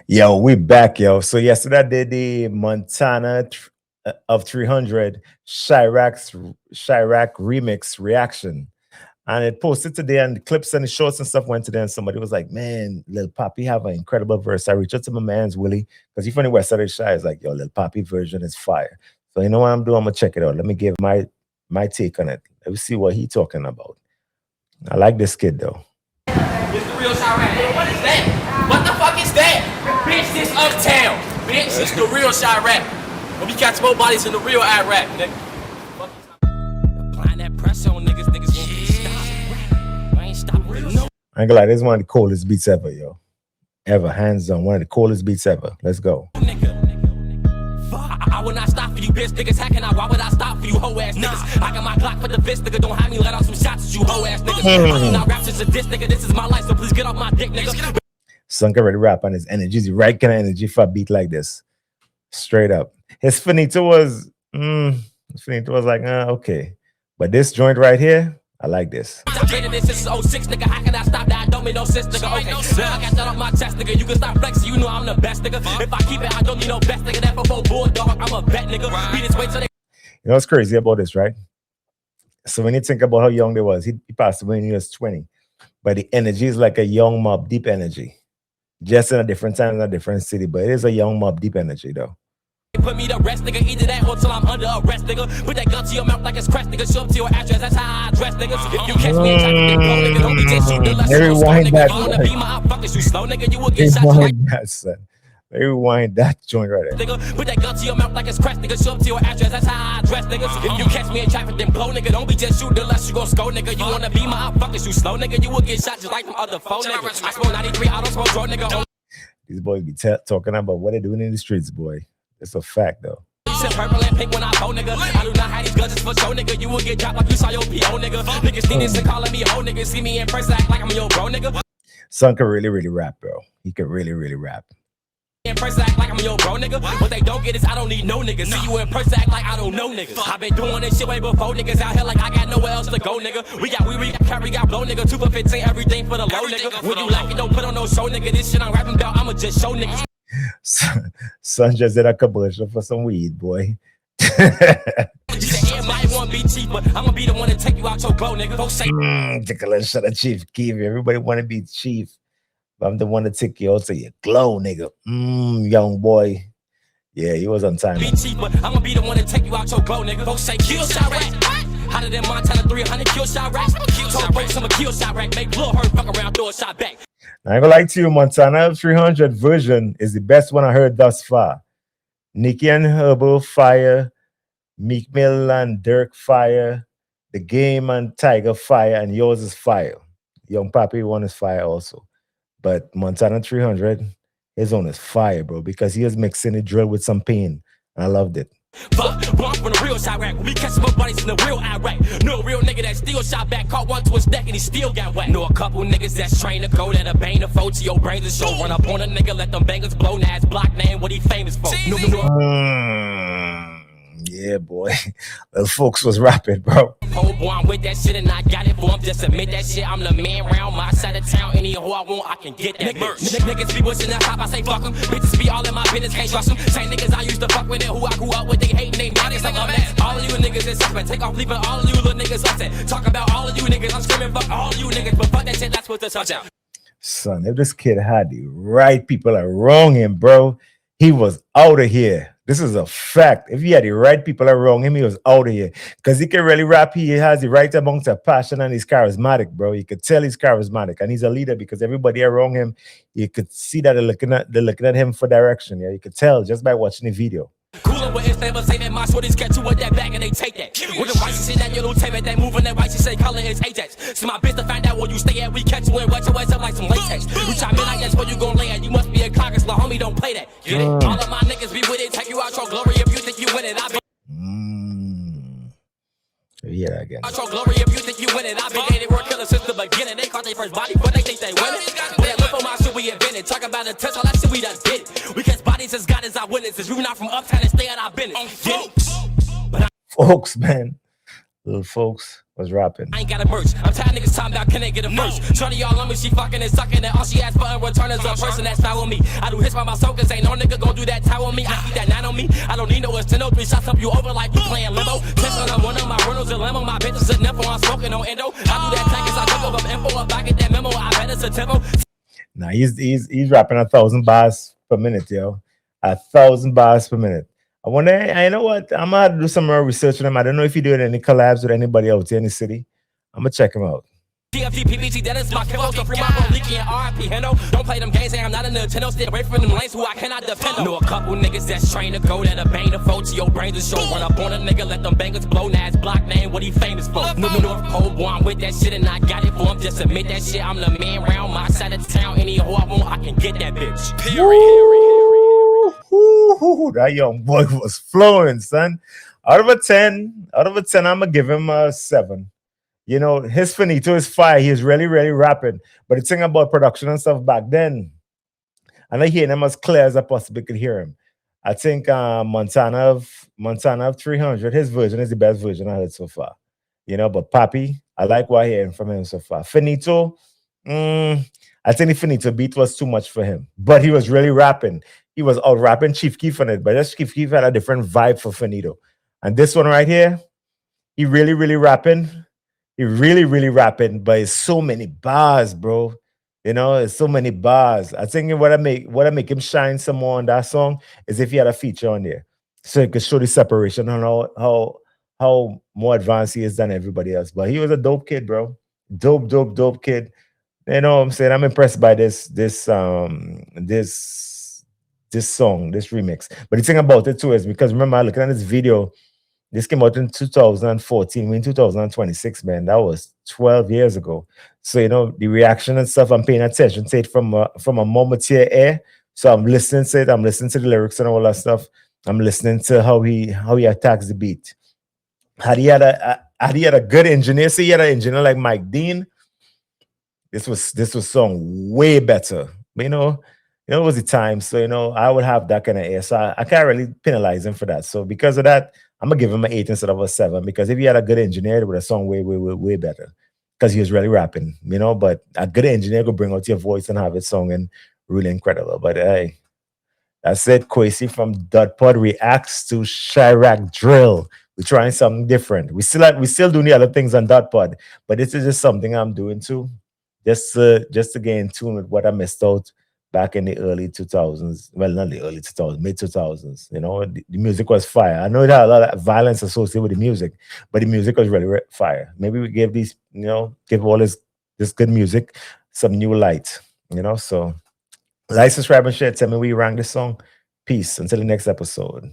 Yo, we back, yo. So yesterday I did the Montana of 300 Chi-Raq remix reaction. And it posted today, and the clips and the shorts and stuff went today. And somebody was like, man, Lil Pappy have an incredible verse. I reached out to my man's Willie, because he's from the West Side of Shy. Is like, yo, Lil Pappy version is fire. So you know what I'm doing? I'm gonna check it out. Let me give my take on it. Let me see what he talking about. I like this kid though. It's the real Chi-Raq. What is that? What the fuck is that? Bitch, this uptown. Bitch, it's the real Chi-Raq. But we got more bodies in the real Iraq, nigga. Applying that pressure on niggas won't be stopped. I ain't stopping no. I ain't gonna lie, this is one of the coolest beats ever, yo. Ever, hands on, one of the coolest beats ever. Let's go. I will not stop for you, bitch niggas. How can I? Why would I stop for you, hoe ass niggas? I got my Glock for the bitch nigga. Don't have me let off some shots at you, hoe ass niggas. I do not rap just a diss nigga. This is my life, so please get off my dick, nigga. Son can already rap on his energy. He's the right kind of energy for a beat like this. Straight up. His finito was, like, okay. But this joint right here, I like this. This is 06, nigga. How can I stop that? Don't make no sense, nigga. Okay, now I got that off my chest, nigga. You can stop flexing, you know I'm the best, nigga. If I keep it, I don't need no best, nigga. That for bulldog, I'm a vet, nigga. Beat this way till they. You know what's crazy about this, right? So when you think about how young they was, he passed away when he was 20. But the energy is like a young Mob Deep energy. Just in a different time in a different city. But it is a young Mob Deep energy, though. Put me to rest, nigga. Either that or till I'm under arrest, nigga. Put that gun to your mouth like it's crest, nigga. Show up to your address, that's how I dress, nigga. If you catch me in traffic, blow, nigga. Don't be just shoot the less slow, nigga. You wanna be my fuckers, you slow, nigga. You will get shot like that, son. Rewind that joint right there. Nigga, put that gun to your mouth like it's crest, nigga. Show up to your address, that's how I dress, nigga. If you catch me in traffic, then blow, nigga. Don't be just shoot the less you gon' score, nigga. You wanna be my fuckers, you slow, nigga. You will get shot just like them other four niggas. I smoke 93, I don't smoke draw, nigga. These boys be talking about what they're doing in the streets, boy. It's a fact, though. Purple and pink when I go, nigga. I do not have these guns just for show, nigga. You will get dropped like you saw your PO, nigga. Niggas need this and calling me ho, nigga. See me in person, act like I'm your bro, nigga. Son can really, really rap, bro. He can really, really rap. In person, act like I'm your bro, nigga. What they don't get is I don't need no niggas. See you in person, act like I don't know niggas. I been doing this shit way before niggas out here like I got nowhere else to go, nigga. We got carry, got blow, nigga. 2 for 15, everything for the low, nigga. When you like it, don't put on no show, nigga. This shit I'm rapping about, I'ma just show niggas. Son just did a commercial for some weed, boy. You say it might want to be cheap, but I'm gonna be the one to take you out your glow, nigga. Don't say shut up, Chief Keith. Everybody want to be chief, but I'm the one to take you out to your glow, nigga. Young boy. Yeah, he was on time. Be cheap, but I'm gonna be the one to take you out your glow, nigga. Don't say kill Chi-Raq. Hotter than Montana 300, kill Chi-Raq. Told folks I'ma kill Chi-Raq. Make Lil her fuck around, throw a shot back. I ain't gonna lie to you, Montana 300 version is the best one I heard thus far. Nicki and Herbo fire, Meek Mill and Dirk fire, The Game and Tiger fire, and yours is fire. Young Pappy one is fire also. But Montana 300, his own is fire, bro, because he was mixing the drill with some pain. I loved it. Fuck, born from the real Chi-Raq. We catch my buddies in the real Iraq. Know a real nigga that still shot back, caught one to his neck and he still got whacked. Know a couple niggas that's trained to go that a bang the foe to your brains and show. Run up on a nigga, let them bangers blow. Now it's block name, what he famous for. Yeah, boy. The folks was rapping, bro. Oh boy, I'm with that shit and I got it for him. Just admit that shit. I'm the man round my side of town. Any hoe I want, I can get that merch. Niggas be wishing that top, I say fuck them. Bitches be all in my business, can't trust them. Same niggas I used to fuck with and who I grew up with, they hating, they niggas like I'm at. All of you niggas is suspect. Take off leaving all of you little niggas upset. Talk about all of you niggas, I'm screaming fuck all of you niggas. But fuck that shit, that's what the touch out. Son, if this kid had the right people around him, bro, he was out of here. This is a fact. If he had the right people around him, he was out of here. Because he can really rap. He has the right amount of passion and he's charismatic, bro. You could tell he's charismatic. And he's a leader because everybody around him, you could see that they're looking at him for direction. Yeah, you could tell just by watching the video. Cooler with his never say that my shorties catch you with that bag and they take that. With the righteous shit that you don't take it, they moving that righteous shit, color is Ajax. See my bitch to find out where you stay at, we catch you and wet your ass up like some latex. You try me like that's where you gon' lay at, you must be a clockers, la homie, don't play that. Get it? All of my niggas be with it, take you out your glory if you think you win it, I be. Yeah, again. Out your glory if you think you win it, I been dating work killer since the beginning. They caught their first body, but they think they win it. But that look for my shit we invented. Talk about the test, all that shit we done did it. We catch bodies as God as our witnesses. We not from uptown and stay at our business. Folks, man. Little folks was rapping. I ain't got a merch. I'm tired of niggas talking about can they get a verse. Shorty y'all on me, she fucking and sucking, and all she asked for in return is a person that's not on me. I do hits by my soul, cause ain't no nigga gon' do that tie on me. I keep that 9 on me. I don't need no extendo. 3 shots up you over like we playing limbo. Test on one of my Reynolds and limo. My bitch is a nympho. I'm smoking on endo. I do that tank as I took over info. If I get that memo, I bet it's a tempo. Now he's rapping 1,000 bars per minute, yo. 1,000 bars per minute. I wonder, you know what? I'm gonna have to do some more research on him. I don't know if he doing any collabs with anybody out here in the city. I'm gonna check him out. TFG, PPG, that is my killer. So free my bro, leaky and RIP, Hendo. Don't play them games, I'm not a Nintendo. Stay away from them lanes who I cannot defend. Know a couple niggas that's trained to go that'll bang the foe to your brains and show. Run up on a nigga, let them bangers blow. Now his block name, what he famous for. North Pole, boy, I'm with that shit and I got it for him. Just admit that shit, I'm the man round my side of town. Any hoe I want, I can get that bitch. That young boy was flowing, son. Out of a 10, I'm gonna give him a 7. You know, his finito is fire. He's really, really rapping. But the thing about production and stuff back then, I'm not hearing him as clear as I possibly could hear him. I think Montana of 300, his version is the best version I heard so far. You know, but Pappy, I like what I'm hearing from him so far. Finito, I think the Finito beat was too much for him. But he was really rapping. He was out rapping Chief Keef on it, but just Chief Keef had a different vibe for Finito. And this one right here, he really, really rapping. He really, really rapping, but it's so many bars, bro. You know, it's so many bars. I think what I make him shine some more on that song is if he had a feature on there, so he could show the separation and how more advanced he is than everybody else. But he was a dope kid, bro. Dope kid. You know what I'm saying? I'm impressed by this song, this remix. But the thing about it too is because remember looking at this video. This came out in 2014. We're in 2026, man. That was 12 years ago. So, you know, the reaction and stuff, I'm paying attention to it from a momentary air. So I'm listening to it. I'm listening to the lyrics and all that stuff. I'm listening to how he attacks the beat. Had he had a good engineer, say he had an engineer like Mike Dean, this was song way better. But, you know, it was the time. So, you know, I would have that kind of air. So I can't really penalize him for that. So because of that, I'm gonna give him an 8 instead of a 7 because if he had a good engineer, it would have sung way better because he was really rapping, you know. But a good engineer could bring out your voice and have it sung and really incredible. But hey, that's it. Kwesi from DotPod Reacts to Chi-Raq Drill. We're trying something different. We still doing the other things on DotPod, but this is just something I'm doing too, just to get in tune with what I missed out back in the early 2000s. Well, not the early 2000s, mid 2000s. You know, the music was fire. I know it had a lot of violence associated with the music, but the music was really fire. Maybe we give these, you know, give all this good music some new light, you know. So like, subscribe, and share. Tell me where you rank this song. Peace. Until the next episode.